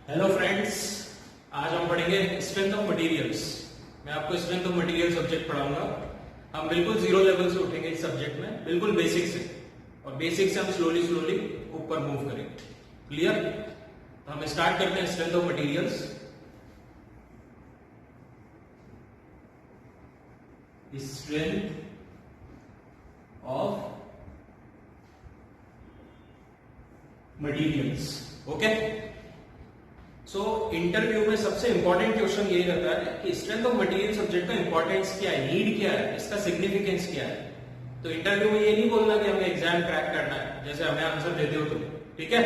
Hello friends, आज हम पढ़ेंगे स्ट्रेंथ ऑफ मटेरियल्स। मैं आपको स्ट्रेंथ ऑफ मटेरियल सब्जेक्ट पढ़ाऊंगा। हम बिल्कुल जीरो लेवल से उठेंगे इस सब्जेक्ट में, बिल्कुल बेसिक से, और बेसिक से हम स्लोली ऊपर मूव करेंगे। क्लियर? तो हम स्टार्ट करते हैं strength of materials. Strength of materials. Okay, so interview में सबसे इंपॉर्टेंट क्वेश्चन यही रहता है कि स्ट्रेंथ ऑफ मटेरियल सब्जेक्ट का इंपॉर्टेंस क्या है, नीड क्या है, इसका सिग्निफिकेंस क्या है। तो इंटरव्यू में ये नहीं बोलना कि हमें एग्जाम क्रैक करना है, जैसे हमें आंसर देते हो तुम, ठीक है।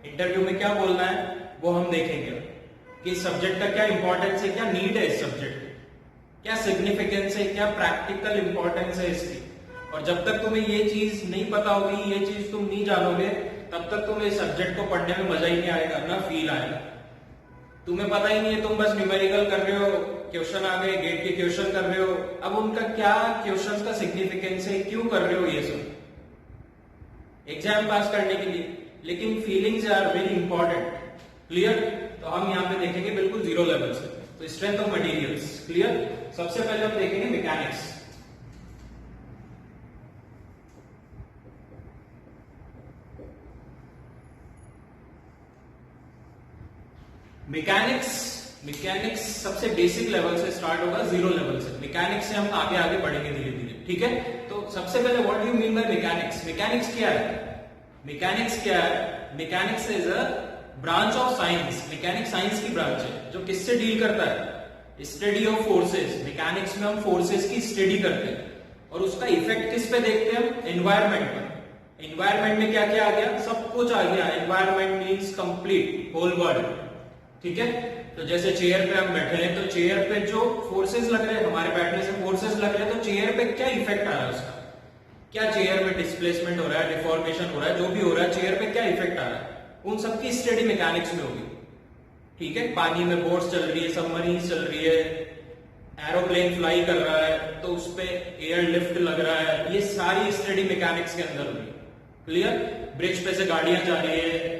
इंटरव्यू में क्या बोलना है वो हम देखेंगे कि सब्जेक्ट का क्या इंपॉर्टेंस है, क्या नीड है इस सब्जेक्ट, क्या सिग्निफिकेंस है, क्या प्रैक्टिकल इंपॉर्टेंस है इसकी। और जब तक तुम्हें ये चीज नहीं पता होगी, ये चीज तुम नहीं जानोगे, तब तक तुम्हें इस सब्जेक्ट को पढ़ने में मजा ही नहीं आएगा, ना फील आएगा। तुम्हें पता ही नहीं है, तुम बस न्यूमेरिकल कर रहे हो, क्वेश्चन आ गए, गेट के क्वेश्चन कर रहे हो, अब उनका क्या क्वेश्चन का सिग्निफिकेंस है, क्यों कर रहे हो ये सब एग्जाम पास करने के लिए। लेकिन feelings are very important. Clear? तो हम यहाँ पे देखेंगे बिल्कुल जीरो लेवल से। तो स्ट्रेंथ ऑफ मटेरियल्स, क्लियर। सबसे पहले हम देखेंगे मैकेनिक्स। मैकेनिक्स सबसे बेसिक लेवल से स्टार्ट होगा, जीरो लेवल से। मैकेनिक्स से हम आगे आगे बढ़ेंगे धीरे धीरे, ठीक है। तो सबसे पहले what do you mean by mechanics? Mechanics क्या है? मैकेनिक्स क्या है? Mechanics is a branch of science. Mechanics science की ब्रांच है जो किससे डील करता है? Study of forces. मैकेनिक्स में हम फोर्सेस की स्टडी करते हैं और उसका इफेक्ट किस पे देखते हैं हम? एनवायरमेंट पर। एनवायरमेंट में क्या क्या आ गया? सब कुछ आ गया। Environment means complete whole world, ठीक है। तो जैसे चेयर पे हम बैठे हैं, तो चेयर पे जो फोर्सेस लग रहे हैं, हमारे बैठने से फोर्सेस लग रहे हैं, तो चेयर पे क्या इफेक्ट आ रहा है उसका? क्या चेयर में डिस्प्लेसमेंट हो रहा है, डिफॉर्मेशन हो रहा है, जो भी हो रहा है, चेयर पे क्या इफेक्ट आ रहा है, उन सबकी स्टडी मैकेनिक्स में होगी, ठीक है। पानी में बोट्स चल रही है, सबमरीन चल रही है, एरोप्लेन फ्लाई कर रहा है, तो उस पे एयर लिफ्ट लग रहा है, ये सारी स्टडी मैकेनिक्स के अंदर होगी। क्लियर? ब्रिज पे से गाड़ियां जा रही है,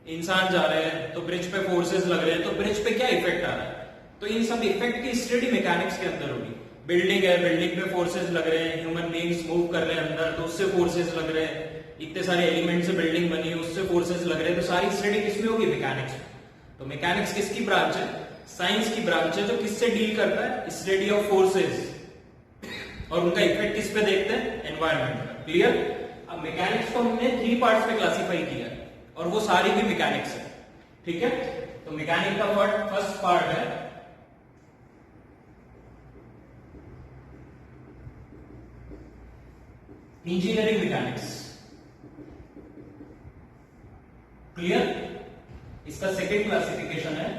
इंसान जा रहे हैं, तो ब्रिज पे फोर्सेस लग रहे हैं, तो ब्रिज पे क्या इफेक्ट आ रहा है, तो इन सब इफेक्ट की स्टडी मैकेनिक्स के अंदर होगी। बिल्डिंग है, बिल्डिंग पे फोर्सेस लग रहे हैं, ह्यूमन बीइंग्स मूव कर रहे हैं अंदर, तो उससे फोर्सेस लग रहे हैं, इतने सारे एलिमेंट से बिल्डिंग बनी है, उससे फोर्सेस लग रहे हैं, तो सारी स्टडी किसमें होगी? मैकेनिक्स में। तो मैकेनिक्स किसकी ब्रांच है? साइंस की ब्रांच है जो किससे डील करता है? स्टडी ऑफ फोर्सेस, और उनका इफेक्ट किस पे देखते हैं? एनवायरमेंट पर। क्लियर? अब मैकेनिक्स को हमने 3 पार्ट्स में क्लासिफाई किया है और वो सारी भी मैकेनिक्स है, ठीक है। तो मैकेनिक का फर्स्ट पार्ट है इंजीनियरिंग मैकेनिक्स। क्लियर? इसका सेकेंड क्लासिफिकेशन है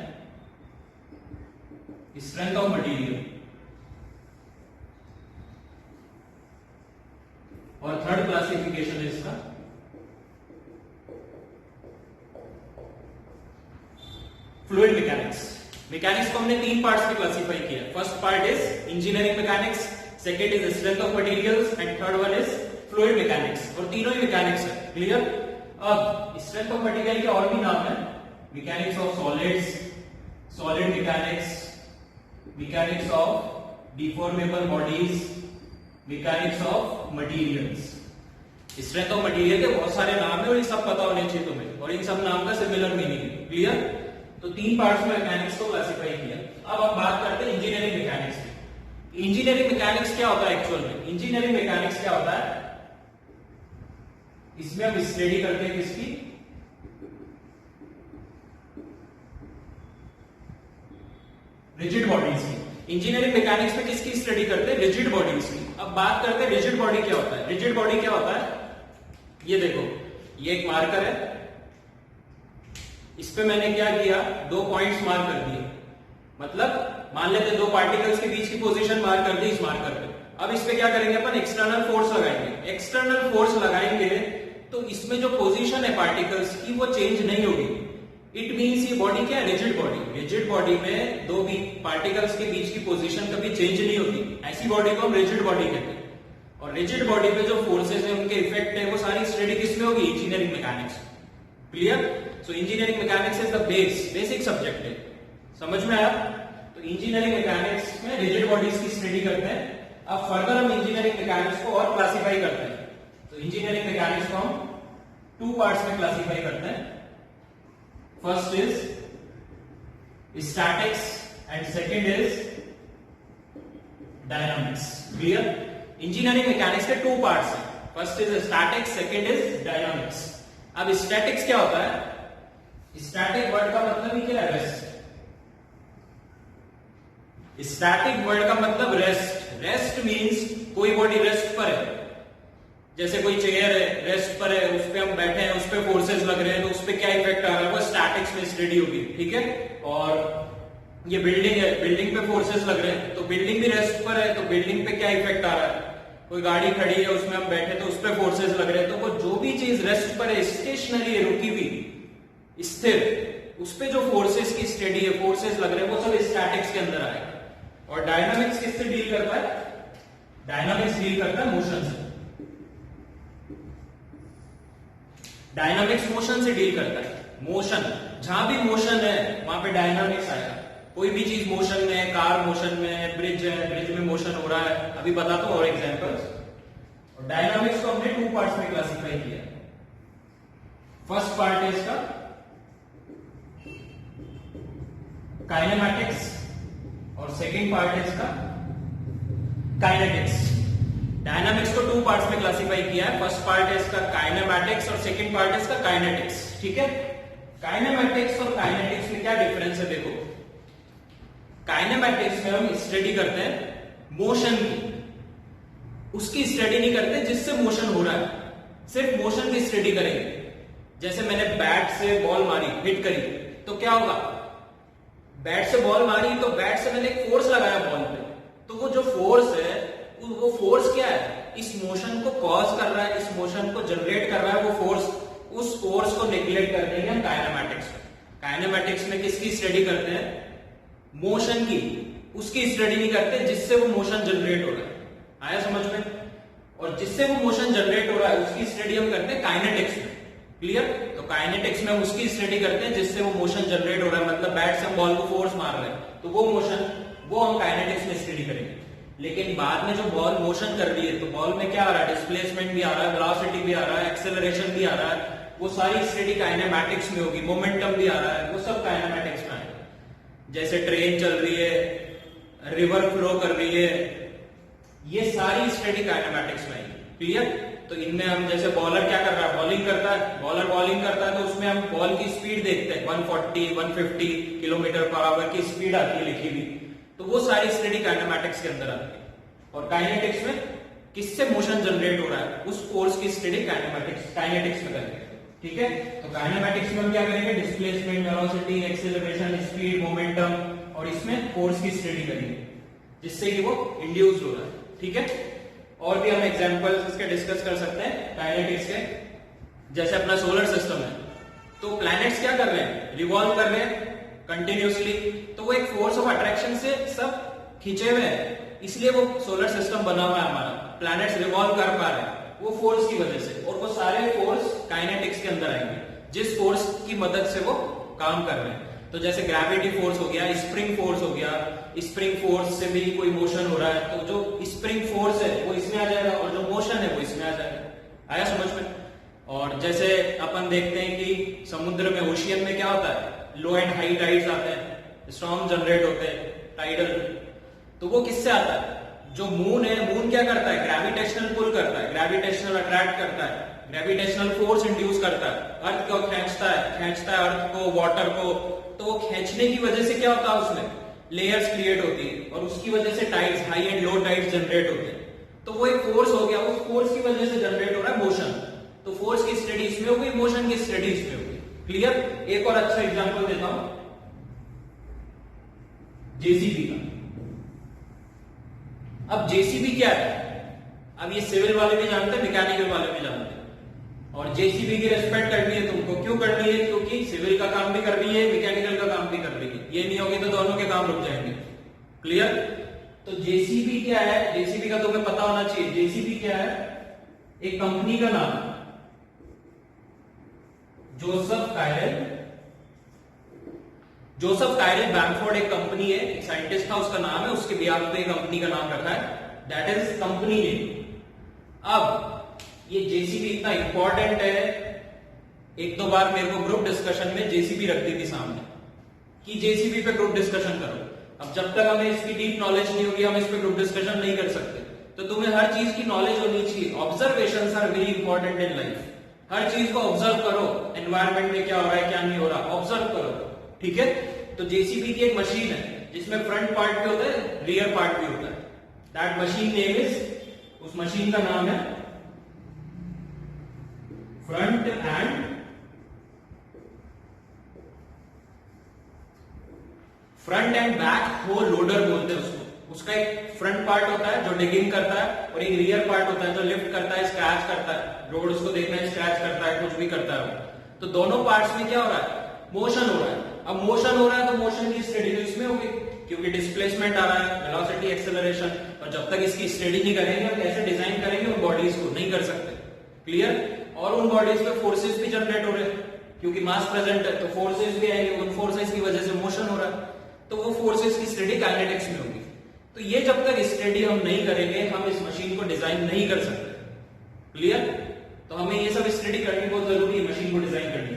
स्ट्रेंथ ऑफ मटेरियल, और थर्ड क्लासिफिकेशन है इसका फ्लूइड मैकेनिक्स। मैकेनिक्स को हमने 3 पार्ट्स में क्लासिफाई किया। First part is engineering mechanics, second is strength of materials, and third one is fluid mechanics, और तीनों ही मैकेनिक्स है। क्लियर? अब स्ट्रेंथ ऑफ मटेरियल के और भी नाम है, mechanics of solids, solid mechanics, mechanics of deformable bodies, mechanics of materials. Strength of material के बहुत सारे नाम है और ये सब पता होने चाहिए तुम्हें, और इन सब नाम का सिमिलर मीनिंग है। क्लियर? तो 3 पार्ट्स में मैकेनिक्स को क्लासिफाई किया। अब हम बात करते हैं इंजीनियरिंग मैकेनिक्स की। इंजीनियरिंग मैकेनिक्स क्या होता है एक्चुअल में? इंजीनियरिंग मैकेनिक्स क्या होता है? इसमें हम स्टडी करते हैं किसकी? रिजिड बॉडीज की। इंजीनियरिंग मैकेनिक्स में किसकी स्टडी करते हैं? रिजिड बॉडीज की। अब बात करते हैं रिजिड बॉडी क्या होता है। रिजिड बॉडी क्या होता है? ये देखो, ये एक मार्कर है, इस पे मैंने क्या किया? 2 पॉइंट्स मार्क कर दिए, मतलब मान लेते 2 पार्टिकल्स के बीच की पोजीशन मार्क कर दी इस मार्कर पे। अब इस पे क्या करेंगे अपन? एक्सटर्नल फोर्स लगाएंगे। एक्सटर्नल फोर्स लगाएंगे तो इसमें जो पोजीशन है पार्टिकल्स की वो चेंज नहीं होगी। इट मींस ये बॉडी क्या है? Rigid body. रिजिड बॉडी में 2 पार्टिकल्स के बीच की पोजीशन कभी चेंज नहीं होती, ऐसी बॉडी को हम रिजिड बॉडी कहते हैं। और रिजिड बॉडी पे जो फोर्सेस है, उनके इफेक्ट है, वो सारी स्टडी किसमें होगी? Engineering mechanics. Clear? So engineering mechanics is the basic subject है, समझ में आया? तो इंजीनियरिंग मैकेनिक्स में रिजिड बॉडीज की स्टडी करते हैं। अब फर्दर हम इंजीनियरिंग मैकेनिक्स को और क्लासिफाई करते हैं। तो इंजीनियरिंग मैकेनिक्स को हम 2 पार्ट्स में क्लासिफाई करते हैं। First is statics and second is dynamics. Clear? Engineering mechanics के 2 पार्ट्स हैं। First is statics, second is dynamics. अब स्टैटिक्स क्या होता है? स्टैटिक वर्ड का मतलब ही क्या है? रेस्ट। स्टैटिक वर्ड का मतलब रेस्ट। रेस्ट मींस कोई बॉडी रेस्ट पर है, जैसे कोई चेयर है रेस्ट पर है, उस पे हम बैठे हैं, उस पे फोर्सेस लग रहे हैं, तो उस पे क्या इफेक्ट आ रहा है वो स्टैटिक्स में स्टडी होगी। ठीक है? और ये बिल्डिंग है, बिल्डिंग पे फोर्सेस लग रहे हैं, तो बिल्डिंग भी रेस्ट पर है, तो बिल्डिंग पे क्या इफेक्ट आ रहा है? कोई गाड़ी खड़ी है उसमें हम बैठे तो उस पे फोर्सेस लग रहे हैं, तो वो जो भी चीज रेस्ट पर है, स्टेशनरी है, रुकी हुई, स्थिर, उस पे जो फोर्सेस की स्टडी है, फोर्सेस लग रहे हैं, वो सब स्टैटिक्स के अंदर आएगा। और डायनामिक्स किससे डील करता है? डायनामिक्स डील करता है मोशन से। डायनामिक्स मोशन से डील करता है। मोशन, जहां भी मोशन है वहां पे डायनामिक्स आएगा। कोई भी चीज मोशन में है, कार मोशन में है, ब्रिज है, ब्रिज में मोशन हो रहा है, अभी बताता हूं और एग्जांपल्स। और डायनामिक्स को हमने 2 पार्ट्स में क्लासिफाई किया। फर्स्ट पार्ट है इसका काइनेमैटिक्स और सेकेंड पार्ट है इसका काइनेटिक्स। डायनामिक्स को 2 पार्ट्स में क्लासिफाई किया है। फर्स्ट पार्ट है इसका काइनेमैटिक्स और सेकंड पार्ट है इसका काइनेटिक्स। ठीक है? काइनेमैटिक्स और काइनेटिक्स में क्या डिफरेंस है? देखो, काइनेमैटिक्स में हम स्टडी करते हैं मोशन की, उसकी स्टडी नहीं करते जिससे मोशन हो रहा है, सिर्फ मोशन की स्टडी करेंगे। जैसे मैंने बैट से बॉल मारी, हिट करी, तो क्या होगा? बैट से बॉल मारी तो बैट से मैंने एक फोर्स लगाया बॉल पे, तो वो जो फोर्स है, वो फोर्स क्या है? इस मोशन को कॉज कर रहा है, इस मोशन को जनरेट कर रहा है वो फोर्स। उस फोर्स को नेग्लेक्ट कर देंगे हम काइनेमैटिक्स में। काइनेमैटिक्स में किसकी स्टडी करते हैं? मोशन की, उसकी स्टडी नहीं करते जिससे वो मोशन जनरेट हो रहा है। आया समझ में? और जिससे वो मोशन जनरेट हो रहा है उसकी स्टडी हम करते हैं काइनेटिक्स में। क्लियर? तो काइनेटिक्स में हम उसकी स्टडी करते हैं जिससे वो मोशन जनरेट हो रहा है, मतलब बैट से हम बॉल को फोर्स मार रहे हैं, तो वो मोशन, वो हम काइनेटिक्स में स्टडी करेंगे। लेकिन बाद में जो बॉल मोशन कर रही है, तो बॉल में क्या आ रहा है? डिस्प्लेसमेंट भी आ रहा है, वेलोसिटी भी आ रहा है, एक्सेलरेशन भी आ रहा है, वो सारी स्टडी काइनेमैटिक्स में होगी। मोमेंटम भी आ रहा है, वो सब काइनेमैटिक्स में आएगा। जैसे ट्रेन चल रही है, रिवर फ्लो कर रही है, ये सारी स्टडी काइनेमैटिक्स में आएगी। क्लियर? तो इनमें हम, जैसे बॉलर क्या कर रहा है? बॉलिंग करता है, बॉलर बॉलिंग करता है, तो उसमें हम बॉल की स्पीड देखते हैं, 140 150 किलोमीटर पर आवर की स्पीड आती है लिखी हुई, तो वो सारी स्टडी काइनेमैटिक्स के अंदर आती है। और काइनेटिक्स में किससे मोशन जनरेट हो रहा है, उस फोर्स की स्टडी काइनेटिक्स में करेंगे। ठीक है? तो काइनेमैटिक्स में हम क्या करेंगे? Displacement, velocity, acceleration, speed, momentum, और इसमें फोर्स की स्टडी करेंगे जिससे कि वो इंड्यूस हो रहा है। ठीक है? और भी हम एग्जांपल्स इसके डिस्कस कर सकते हैं काइनेटिक्स के। जैसे अपना सोलर सिस्टम है, तो प्लैनेट्स क्या कर रहे हैं? रिवॉल्व कर रहे हैं कंटिन्यूसली, तो वो एक फोर्स ऑफ अट्रैक्शन से सब खींचे हुए हैं, इसलिए वो सोलर सिस्टम बना हुआ है हमारा। प्लैनेट्स रिवॉल्व कर पा रहे हैं वो फोर्स की वजह से, और वो सारे फोर्स काइनेटिक्स के अंदर आएंगे जिस फोर्स की मदद से वो काम कर रहे हैं। तो जैसे ग्रेविटी फोर्स हो गया, स्प्रिंग फोर्स हो गया, स्प्रिंग फोर्स से भी कोई मोशन हो रहा है, तो जो स्प्रिंग फोर्स है वो इसमें आ जाएगा, और जो मोशन है वो इसमें आ जाएगा। आया समझ में? और जैसे अपन देखते हैं कि समुद्र में, ओशियन में क्या होता है? लो एंड हाई टाइड्स आते हैं, स्टॉर्म जनरेट होते हैं, टाइडल, तो वो किससे आता है? जो मून है, मून क्या करता है? ग्रेविटेशनल पुल करता है, ग्रेविटेशनल अट्रैक्ट करता है, ग्रेविटेशनल फोर्स इंड्यूस करता है, अर्थ को खींचता है अर्थ को, वाटर को, तो वो खींचने की वजह से क्या होता है? उसमें लेयर्स क्रिएट होती है, और उसकी वजह से tides, high and low tides generate होते हैं। तो वो एक फोर्स हो गया, उस फोर्स की वजह से जनरेट हो रहा है मोशन। तो फोर्स की स्टडी इसमें होगी, मोशन की स्टडी इसमें होगी। क्लियर? एक और अच्छा एग्जांपल देता हूं, जेसीबी का। अब जेसीबी क्या है? अब ये सिविल वाले भी जानते हैं, मैकेनिकल वाले भी जानते हैं, और जेसीबी की रिस्पेक्ट करनी है तुमको। क्यों करनी है? क्योंकि सिविल का काम भी कर रही है, मैकेनिकल का काम भी कर रही है। ये नहीं होगी तो दोनों के काम रुक जाएंगे। क्लियर? तो जेसीबी क्या है? जेसीबी का तुम्हें पता होना चाहिए। जेसीबी क्या है? एक कंपनी का नाम, Joseph chiral Joseph chiral Bamford एक कंपनी है, एक साइंटिस्ट था, उसका नाम है, उसके बिहाफ पे कंपनी का नाम रखा है, दैट इज कंपनी नेम। अब ये जेसीबी इतना इंपॉर्टेंट है, एक दो बार मेरे को ग्रुप डिस्कशन में जेसीबी रख दी थी सामने कि जेसीबी पे ग्रुप डिस्कशन करो। अब जब तक हमें इसकी डीप नॉलेज नहीं होगी हम इस पे ग्रुप डिस्कशन नहीं कर सकते। तो तुम्हें हर चीज की नॉलेज होनी चाहिए। Observations are very important in life. हर चीज को ऑब्जर्व करो, एनवायरमेंट में क्या हो रहा है क्या नहीं हो रहा, ऑब्जर्व करो, ठीक है। तो जेसीबी की एक मशीन है जिसमें फ्रंट पार्ट भी होता है, रियर पार्ट भी होता है। दैट मशीन नेम इज, उस मशीन का नाम है front end backhoe loader बोलते हैं उसको। उसका एक फ्रंट पार्ट होता है जो डिगिंग करता है और एक रियर पार्ट होता है जो लिफ्ट करता है, स्क्रैच करता है, रोड उसको देखना है, स्क्रैच करता है, कुछ भी करता है वो। तो दोनों पार्ट्स में क्या हो रहा है, मोशन हो रहा है। अब मोशन हो रहा है तो मोशन की स्टडी तो इसमें होगी क्योंकि डिस्प्लेसमेंट आ रहा है, वेलोसिटी, एक्सेलरेशन। और जब तक इसकी स्टडी नहीं करेंगे और कैसे डिजाइन करेंगे उन बॉडीज को, नहीं कर सकते, क्लियर। और उन बॉडीज पे फोर्सेस भी जनरेट हो रहे हैं क्योंकि मास प्रेजेंट है तो फोर्सेस भी आएंगे, उन फोर्सेस की वजह से मोशन हो रहा है, तो वो फोर्सेस की स्टडी काइनेटिक्स में होगी। तो ये जब तक स्टडी हम नहीं करेंगे हम इस मशीन को डिजाइन नहीं कर सकते, क्लियर। तो हमें ये सब स्टडी करनी बहुत जरूरी है मशीन को डिजाइन करने की।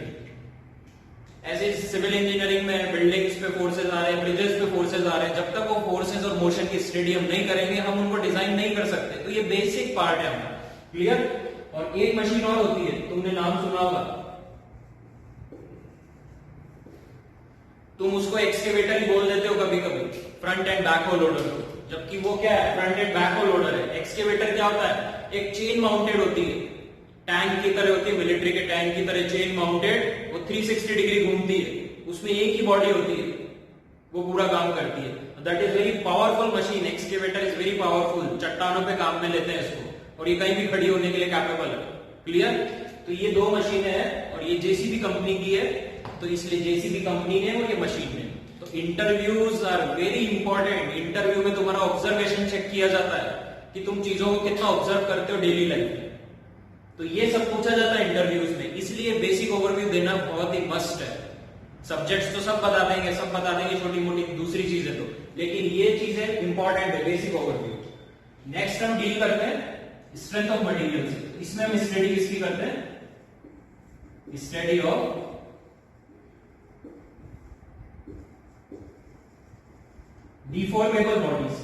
ऐसे सिविल इंजीनियरिंग में बिल्डिंग्स पे फोर्सेस आ रहे हैं, ब्रिजेस पे फोर्सेस आ रहे हैं, जब तक वो फोर्सेस और मोशन की स्टडी हम नहीं करेंगे हम उनको डिजाइन नहीं कर सकते। तो ये बेसिक पार्ट है हमारा, क्लियर। और एक मशीन और होती है, तुमने नाम सुना होगा, तुम उसको एक्सकेवेटर ही बोल देते हो कभी कभी, front end backhoe loader, जबकि वो क्या है, front end backhoe loader है। एक्सकेवेटर क्या होता है, एक चेन माउंटेड होती है, टैंक की तरह होती है, मिलिट्री के टैंक की तरह चेन माउंटेड, वो 360 डिग्री घूमती है, उसमें एक ही बॉडी होती है, वो पूरा काम करती है। That is very powerful machine, excavator is very powerful, चट्टानों पे काम में लेते हैं इसको और ये कहीं भी खड़ी होने के लिए कैपेबल है, क्लियर। तो ये दो मशीनें हैं और ये जेसीबी कंपनी की है, तो इसलिए जेसीबी कंपनी ने और ये मशीन ने। तो interviews are very important. Interview में तुम्हारा ऑब्जर्वेशन चेक किया जाता है कि तुम चीजों को कितना ऑब्जर्व करते हो डेली लाइफ में, तो ये सब पूछा जाता है इंटरव्यूज में, इसलिए बेसिक ओवरव्यू देना बहुत ही मस्ट है। सब्जेक्ट्स तो सब बता देंगे, सब बता देंगे छोटी मोटी दूसरी चीजें तो, लेकिन ये चीजें इंपॉर्टेंट है, बेसिक ओवरव्यू। नेक्स्ट हम डील करते हैं स्ट्रेंथ ऑफ मटेरियल से। इसमें हम स्टडी किसकी करते हैं, study of deformable bodies.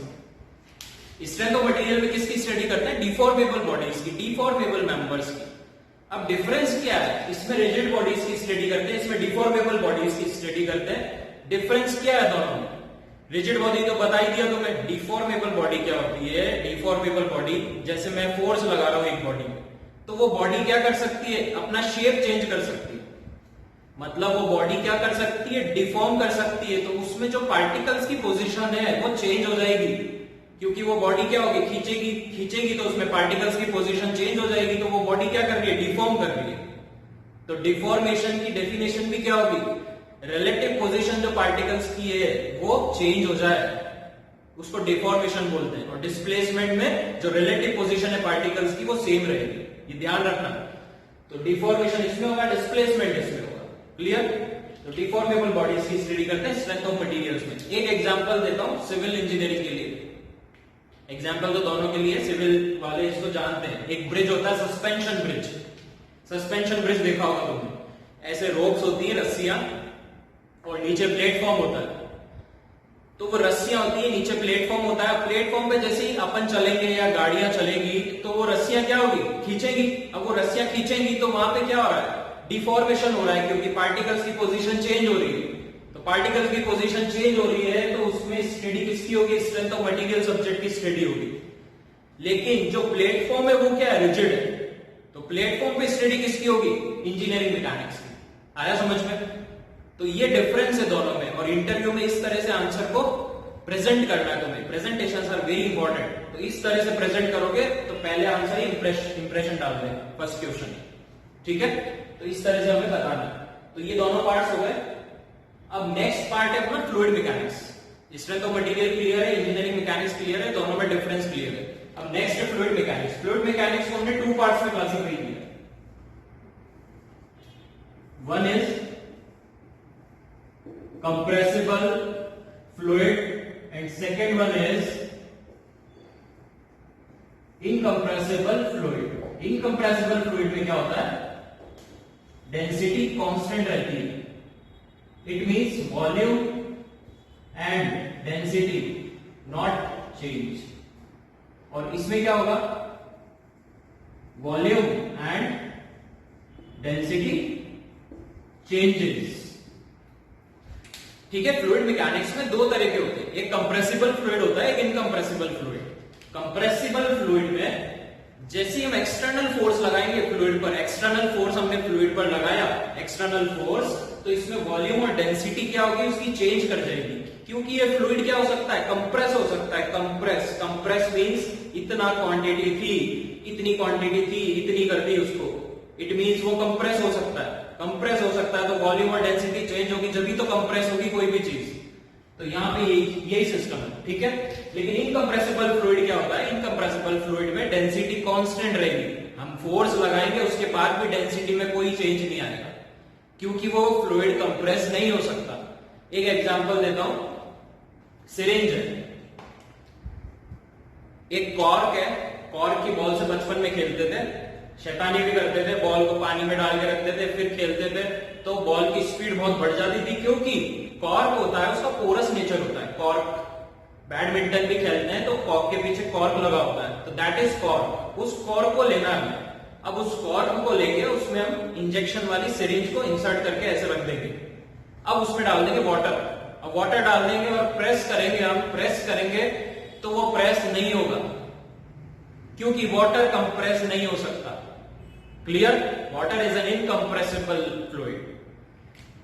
Strength of material में किसकी स्टडी करते हैं, डिफॉर्मेबल बॉडीज की, डिफॉर्मेबल मेंबर्स की। अब डिफरेंस क्या है, इसमें रिजिड बॉडीज की स्टडी करते हैं, इसमें डिफॉर्मेबल बॉडीज की स्टडी करते हैं। डिफरेंस क्या है दोनों में, रिजिड बॉडी तो बता ही दिया तुम्हें, डिफॉर्मेबल बॉडी क्या होती है। डिफॉर्मेबल बॉडी, जैसे मैं फोर्स लगा रहा हूं एक बॉडी में, तो वो बॉडी क्या कर सकती है, अपना शेप चेंज कर सकती है, मतलब वो बॉडी क्या कर सकती है, डिफॉर्म कर सकती है। तो उसमें जो पार्टिकल्स की पोजीशन है वो चेंज हो जाएगी, क्योंकि वो बॉडी क्या होगी, खींचेगी तो उसमें पार्टिकल्स की पोजीशन चेंज हो जाएगी। तो वो बॉडी क्या कर रही है, डिफॉर्म कर रही है। तो डिफॉर्मेशन की डेफिनेशन भी क्या होगी, रिलेटिव पोजीशन जो पार्टिकल्स की है वो चेंज हो जाए, उसको डिफॉर्मेशन बोलते हैं। और डिस्प्लेसमेंट में जो रिलेटिव पोजीशन है पार्टिकल्स की वो सेम रहेगी, ये ध्यान रखना। तो डिफॉर्मेशन इसमें होगा, डिस्प्लेसमेंट इसमें होगा, क्लियर। तो डिफॉर्मेबल बॉडीज की स्टडी करते हैं स्ट्रेंथ ऑफ मटेरियल्स में। एक एग्जांपल देता हूं सिविल इंजीनियरिंग के लिए, एग्जांपल तो दोनों के लिए, सिविल वाले इसको जानते हैं। एक ब्रिज होता है सस्पेंशन ब्रिज, सस्पेंशन ब्रिज देखा होगा तुमने, ऐसे रोप्स होती है, रस्सियां, और नीचे प्लेटफॉर्म होता है। तो वो रस्सियां होती है, नीचे प्लेटफॉर्म होता है, प्लेटफॉर्म पे जैसे ही अपन चलेंगे या गाड़ियां चलेंगी तो वो रस्सियां क्या होगी, खींचेगी। अब वो रस्सियां खींचेंगी तो वहां पे क्या हो रहा है, डिफॉर्मेशन हो रहा है, क्योंकि पार्टिकल्स की पोजीशन चेंज हो रही है। तो पार्टिकल्स की पोजीशन चेंज हो रही है तो उसमें स्टडी किसकी होगी, स्ट्रेंथ ऑफ मटेरियल सब्जेक्ट की स्टडी होगी। लेकिन जो प्लेटफॉर्म है वो क्या है, रिजिड है, तो प्लेटफॉर्म पे स्टडी किसकी होगी, इंजीनियरिंग मैकेनिक्स की। आया समझ में। तो ये डिफरेंस है दोनों में, और इंटरव्यू में इस तरह से आंसर को प्रेजेंट करना है तुम्हें। प्रेजेंटेशंस आर वेरी इंपॉर्टेंट, तो इस तरह से प्रेजेंट करोगे तो पहले आंसर ही इंप्रेशन डाल देगा फर्स्ट क्वेश्चन, ठीक है। तो इस तरह से हमें बताना है। तो ये दोनों पार्ट्स हो गए। अब नेक्स्ट पार्ट है अपना fluid mechanics. Strength of material clear है, इंजीनियरिंग मैकेनिक्स क्लियर है, दोनों में डिफरेंस क्लियर है। अब नेक्स्ट है फ्लूइड मैकेनिक्स। फ्लूइड मैकेनिक्स को हमने टू पार्ट्स में क्लासिफाई किया। One is compressible fluid and second one is incompressible fluid. incompressible fluid में क्या होता है, डेंसिटी कांस्टेंट रहती है. It means volume and density not change. और इसमें क्या होगा, वॉल्यूम एंड डेंसिटी चेंजेस. ठीक है. फ्लूइड मैकेनिक्स में दो तरह के होते हैं, एक कंप्रेसिबल फ्लूइड होता है, एक इनकंप्रेसिबल फ्लूइड. कंप्रेसिबल फ्लूइड में जैसे ही हम एक्सटर्नल फोर्स लगाएंगे फ्लूइड पर, एक्सटर्नल फोर्स हमने फ्लूइड पर लगाया, एक्सटर्नल फोर्स, तो इसमें वॉल्यूम और डेंसिटी क्या होगी, उसकी चेंज कर जाएगी. क्योंकि ये फ्लूइड क्या हो सकता है, कंप्रेस हो सकता है. कंप्रेस, कंप्रेस मींस इतना क्वांटिटी थी, इतनी क्वांटिटी थी, इतनी कर दी उसको. इट मींस वो कंप्रेस हो सकता है. कंप्रेस हो सकता है तो वॉल्यूम और डेंसिटी चेंज होगी, जब भी तो कंप्रेस होगी कोई भी चीज. तो यहां पे यही सिस्टम है. ठीक है. लेकिन इनकंप्रेसिबल फ्लूइड क्या होता है, इनकंप्रेसिबल फ्लूइड में डेंसिटी कांस्टेंट रहेगी. हम फोर्स लगाएंगे उसके बाद भी डेंसिटी में कोई चेंज नहीं आएगा, क्योंकि वो फ्लूइड कंप्रेस नहीं हो सकता. एक एग्जांपल देता हूं. सिरिंज है, एक कॉर्क है. कॉर्क की बॉल से बचपन में खेलते थे, शैतानी भी करते थे, बॉल को पानी में डाल के रखते थे, फिर खेलते थे, तो बॉल की स्पीड बहुत बढ़ जाती थी. क्योंकि कॉर्क होता है, उसका पोरस नेचर होता है. कॉर्क, बैडमिंटन भी खेलते हैं तो कॉर्क के पीछे कॉर्क लगा होता है, तो दैट इज कॉर्क. उस कॉर्क को लेना है. अब उस कॉर्क को लेके उसमें हम इंजेक्शन वाली सिरिंज को इंसर्ट करके ऐसे रख देंगे. अब उसमें डाल देंगे वाटर. अब वाटर डाल देंगे और प्रेस करेंगे. हम प्रेस करेंगे तो वो प्रेस नहीं होगा, क्योंकि वाटर कंप्रेस नहीं हो सकता. Clear. Water is an incompressible fluid.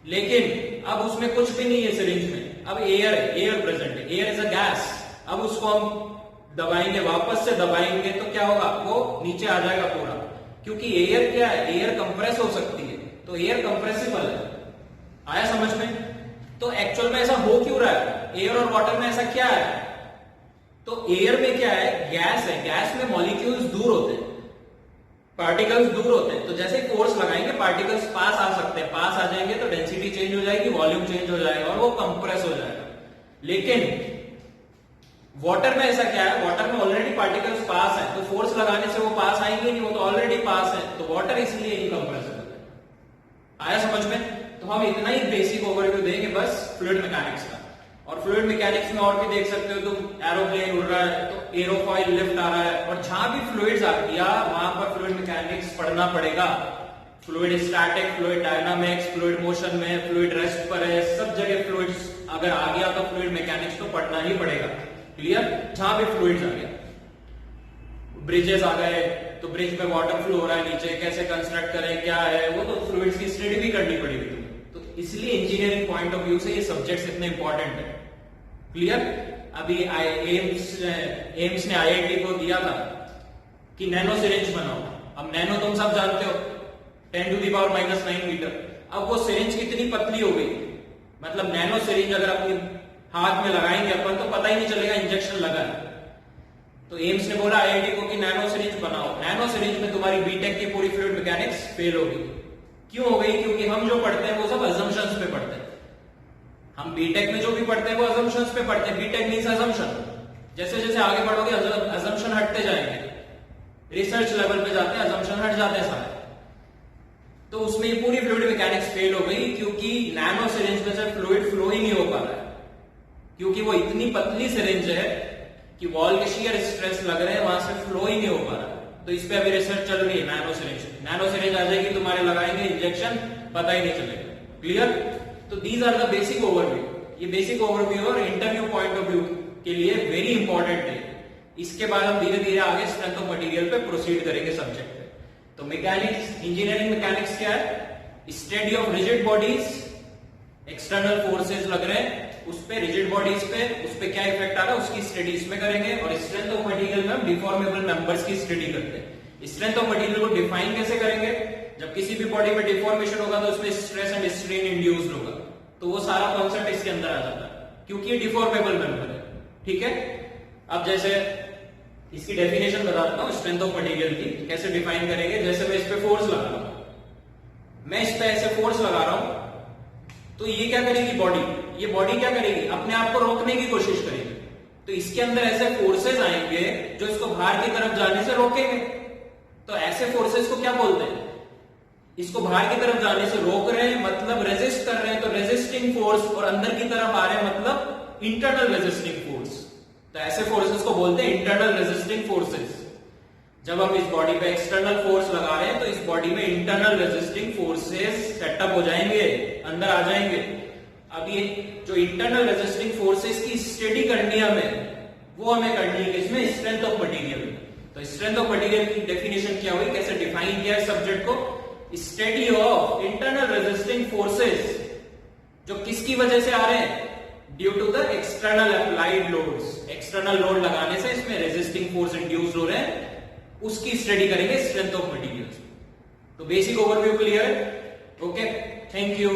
लेकिन अब उसमें कुछ भी नहीं है सिरिंज में. अब एयर है, एयर प्रेजेंट है. Air is a gas. अब उसको हम दबाएंगे, वापस से दबाएंगे तो क्या होगा, वो नीचे आ जाएगा पूरा. क्योंकि एयर क्या है, एयर कंप्रेस हो सकती है, तो एयर कंप्रेसिबल है. आया समझ में. तो एक्चुअल में ऐसा हो क्यों रहा है, एयर और वाटर में ऐसा क्या है. तो एयर में क्या है, गैस है. गैस में मॉलिक्यूल्स दूर होते हैं, पार्टिकल्स दूर होते हैं. तो जैसे फोर्स लगाएंगे पार्टिकल्स पास आ सकते हैं. पास आ जाएंगे तो डेंसिटी चेंज हो जाएगी, वॉल्यूम चेंज हो जाएगा और वो कंप्रेस हो जाएगा. लेकिन वाटर में ऐसा क्या है, वाटर में ऑलरेडी पार्टिकल्स पास है, तो फोर्स लगाने से वो पास आएंगे नहीं, वो तो ऑलरेडी पास है. तो वाटर इसलिए इनकंप्रेसिबल है. आया समझ में. तो हम इतना ही बेसिक ओवरव्यू देंगे बस फ्लूइड मैकेनिक्स का. और फ्लूइड मैकेनिक्स में और भी देख सकते हो, तुम एरोप्लेन उड़ रहा है तो एरोफॉइल लिफ्ट आ रहा है, और जहां भी फ्लूइड्स आ गया वहां पर फ्लूइड मैकेनिक्स पढ़ना पड़ेगा. Fluid static, fluid dynamics, fluid motion में, फ्लूइड रेस्ट पर है, सब जगह फ्लूइड्स अगर आ गया तो फ्लूइड मैकेनिक्स तो पढ़ना ही पड़ेगा. क्लियर. जहां भी फ्लूइड्स आ गया, ब्रिजेस आ गए तो ब्रिज में वाटर फ्लो हो रहा है नीचे, कैसे कंस्ट्रक्ट करें, क्या है, वो तो फ्लूइड्स की स्टडी भी करनी पड़ेगी. तो इसलिए इंजीनियरिंग पॉइंट ऑफ व्यू से ये सब्जेक्ट्स इतने इंपॉर्टेंट है. क्लियर. अभी एम्स ने आईआईटी को दिया था कि नैनो सिरिंज बनाओ. अब नैनो तुम सब जानते हो, 10⁻⁹ मीटर. अब वो सिरिंज कितनी पतली हो गई, मतलब नैनो सिरिंज अगर अपने हाथ में लगाएंगे अपन तो पता ही नहीं चलेगा इंजेक्शन लगा है. तो एम्स ने बोला आईआईटी को कि नैनो सिरिंज बनाओ. नैनो सिरिंज में तुम्हारी बीटेक की पूरी फ्लूइड मैकेनिक्स फेल हो गई. क्यों हो गई, क्योंकि हम जो पढ़ते हैं वो सब अजम्पशंस पे पढ़ते हैं. हम बीटेक में जो भी पढ़ते हैं वो अजम्पशंस पे पढ़ते हैं. BTech means assumption. जैसे जैसे आगे बढ़ोगे अजम्पशन हटते जाएंगे, रिसर्च लेवल पे जाते हैं अजम्पशन हट जाते हैं सारे. तो उसमें ये पूरी फ्लूइड मैकेनिक्स फेल हो गई, क्योंकि नैनो सिरिंज में से फ्लूइड फ्लो ही नहीं हो पा रहा है. क्योंकि वो इतनी पतली सिरिंज है कि वॉल के शियर स्ट्रेस लग रहे हैं, वहां से फ्लो ही नहीं हो पा रहा. तो इस पे अभी रिसर्च चल रही है. नैनो सिरिंज, नैनो सिरिंज आ जाएगी तुम्हारे, लगाएंगे इंजेक्शन, पता ही नहीं चलेगा. क्लियर. तो these are the basic overview. ये बेसिक ओवरव्यू और इंटरव्यू पॉइंट ऑफ व्यू के लिए वेरी इंपॉर्टेंट है. इसके बाद हम धीरे धीरे आगे स्ट्रेंथ ऑफ मटेरियल पे प्रोसीड करेंगे सब्जेक्ट पे. तो मैकेनिक्स, इंजीनियरिंग मैकेनिक्स क्या है, study of rigid bodies. External forces लग रहे हैं उस पे, रिजिड बॉडीज पे, उस पे क्या इफेक्ट आ रहा है उसकी स्टडी इसमें करेंगे. और स्ट्रेंथ ऑफ मटेरियल में हम डिफॉर्मेबल मेंबर्स की स्टडी करते हैं. स्ट्रेंथ ऑफ मटेरियल को डिफाइन कैसे करेंगे, जब किसी भी बॉडी में डिफॉर्मेशन होगा तो उसमें स्ट्रेस एंड स्ट्रेन इंड्यूस्ड होगा. तो वो सारा कॉन्सेप्ट इसके अंदर आ जाता है, क्योंकि ये डिफॉर्मेबल मेंबर है. ठीक है. अब जैसे इसकी डेफिनेशन बता देता हूं स्ट्रेंथ ऑफ मटेरियल की, कैसे डिफाइन करेंगे. जैसे मैं इस पे फोर्स लगा रहा हूं, मैं इस पे ऐसे फोर्स लगा रहा हूं, तो ये क्या करेगी बॉडी, ये बॉडी क्या करेगी, अपने आप को रोकने की कोशिश करेगी। तो इसके अंदर ऐसे फोर्सेस आएंगे जो इसको बाहर की तरफ जाने से रोकेंगे। तो ऐसे फोर्सेस को क्या बोलते हैं, इसको बाहर की तरफ जाने से रोक रहे हैं मतलब रेजिस्ट कर रहे हैं, तो रेजिस्टिंग फोर्स, और अंदर की तरफ आ रहे हैं मतलब इंटरनल रेजिस्टिंग फोर्स। तो ऐसे फोर्सेस को बोलते हैं इंटरनल रेजिस्टिंग फोर्सेस। जब हम इस बॉडी पे एक्सटर्नल फोर्स लगा रहे हैं तो इस बॉडी में इंटरनल रेजिस्टिंग फोर्सेस सेटअप हो जाएंगे, अंदर आ जाएंगे। अब ये जो इंटरनल रेजिस्टिंग फोर्सेस की स्टडी करनी है हमें, वो हमें करनी है किसमें, स्ट्रेंथ ऑफ मटेरियल। तो स्ट्रेंथ ऑफ मटेरियल की डेफिनेशन क्या हुई, कैसे डिफाइन किया है सब्जेक्ट को, study of internal resisting forces जो किसकी वजह से आ रहे हैं, due to the external applied loads. External load लगाने से इसमें रेजिस्टिंग फोर्स इंड्यूस हो रहे हैं, उसकी स्टडी करेंगे स्ट्रेंथ ऑफ मटेरियल्स। तो basic overview clear, okay, thank you.